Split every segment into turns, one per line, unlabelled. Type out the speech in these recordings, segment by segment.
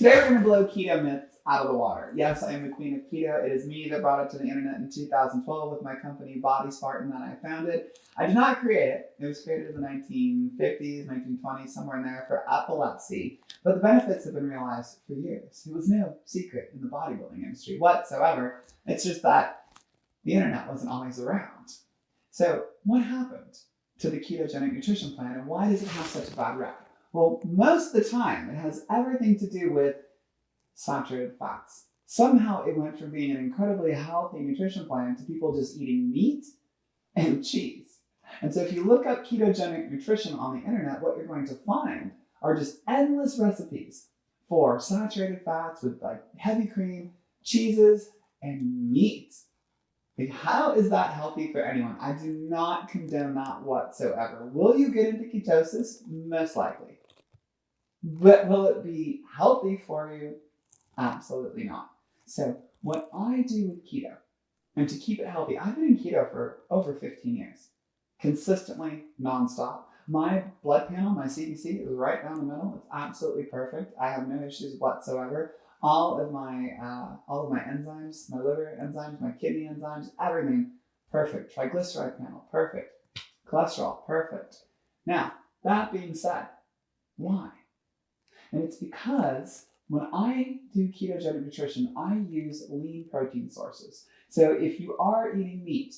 Today we're going to blow keto myths out of the water. Yes, I am the Queen of Keto. It is me that brought it to the internet in 2012 with my company Body Spartan that I founded. I did not create it. It was created in the 1950s, 1920s, somewhere in there for epilepsy. But the benefits have been realized for years. It was no secret in the bodybuilding industry whatsoever. It's just that the internet wasn't always around. So what happened to the ketogenic nutrition plan and why does it have such a bad rep? Well, most of the time, it has everything to do with saturated fats. Somehow it went from being an incredibly healthy nutrition plan to people just eating meat and cheese. And so if you look up ketogenic nutrition on the internet, what you're going to find are just endless recipes for saturated fats with like heavy cream, cheeses, and meat. Like, how is that healthy for anyone? I do not condone that whatsoever. Will you get into ketosis? Most likely. But will it be healthy for you? Absolutely not. So what I do with keto, and to keep it healthy, I've been in keto for over 15 years, consistently, nonstop. My blood panel, my CBC, is right down the middle. It's absolutely perfect. I have no issues whatsoever. All of my enzymes, my liver enzymes, my kidney enzymes, everything perfect. Triglyceride panel, perfect. Cholesterol, perfect. Now, that being said, why? And it's because when I do ketogenic nutrition, I use lean protein sources. So if you are eating meat,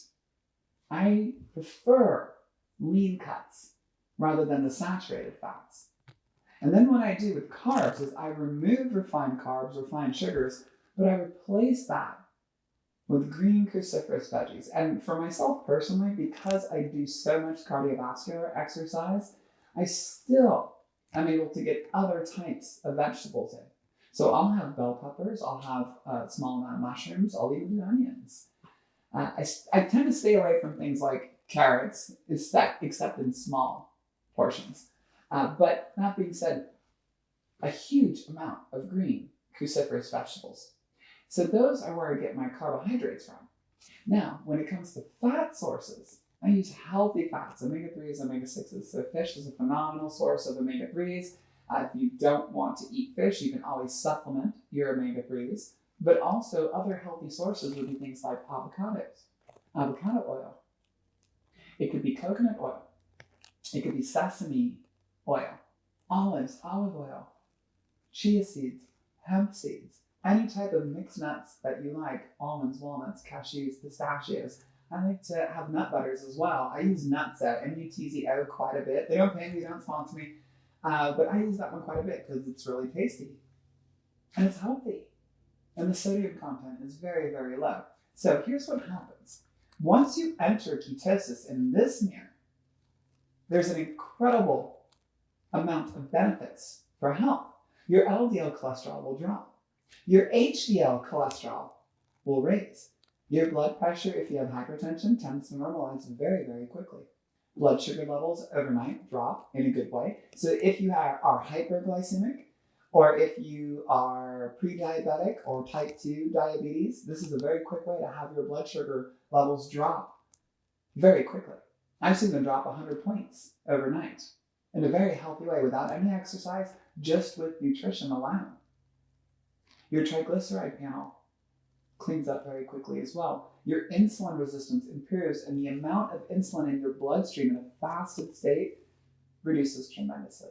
I prefer lean cuts rather than the saturated fats. And then what I do with carbs is I remove refined carbs, refined sugars, but I replace that with green cruciferous veggies. And for myself personally, because I do so much cardiovascular exercise, I still I'm able to get other types of vegetables in. So I'll have bell peppers, I'll have a small amount of mushrooms, I'll even do onions. I tend to stay away from things like carrots, except in small portions. But that being said, a huge amount of green cruciferous vegetables. So those are where I get my carbohydrates from. Now, when it comes to fat sources, I use healthy fats, omega-3s, omega-6s. So fish is a phenomenal source of omega-3s. If you don't want to eat fish, you can always supplement your omega-3s. But also other healthy sources would be things like avocados, avocado oil. It could be coconut oil. It could be sesame oil, olives, olive oil, chia seeds, hemp seeds, any type of mixed nuts that you like, almonds, walnuts, cashews, pistachios. I like to have nut butters as well. I use Nutzo, N-U-T-Z-O, quite a bit. They don't pay me, they don't sponsor me, but I use that one quite a bit because it's really tasty. And it's healthy. And the sodium content is very, very low. So here's what happens. Once you enter ketosis in this manner, there's an incredible amount of benefits for health. Your LDL cholesterol will drop. Your HDL cholesterol will raise. Your blood pressure, if you have hypertension, tends to normalize very, very quickly. Blood sugar levels overnight drop in a good way. So if you are hyperglycemic, or if you are pre-diabetic or type 2 diabetes, this is a very quick way to have your blood sugar levels drop very quickly. I've seen them drop 100 points overnight in a very healthy way without any exercise, just with nutrition alone. Your triglyceride panel cleans up very quickly as well. Your insulin resistance improves, and the amount of insulin in your bloodstream in a fasted state reduces tremendously.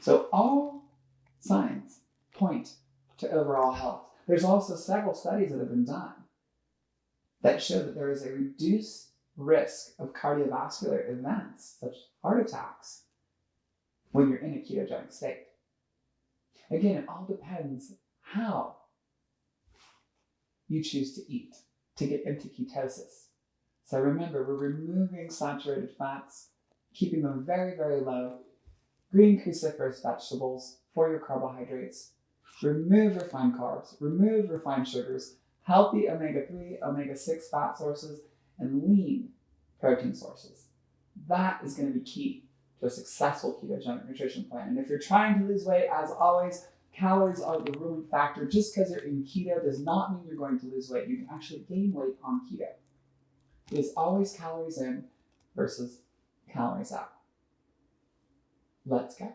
So all signs point to overall health. There's also several studies that have been done that show that there is a reduced risk of cardiovascular events, such as heart attacks, when you're in a ketogenic state. Again, it all depends how you choose to eat to get into ketosis. So remember, we're removing saturated fats, keeping them very, very low, green cruciferous vegetables for your carbohydrates, remove refined carbs, remove refined sugars, healthy omega-3, omega-6 fat sources, and lean protein sources. That is going to be key to a successful ketogenic nutrition plan. And if you're trying to lose weight, as always, calories are the ruling factor. Just because you're in keto does not mean you're going to lose weight. You can actually gain weight on keto. It is always calories in versus calories out. Let's go.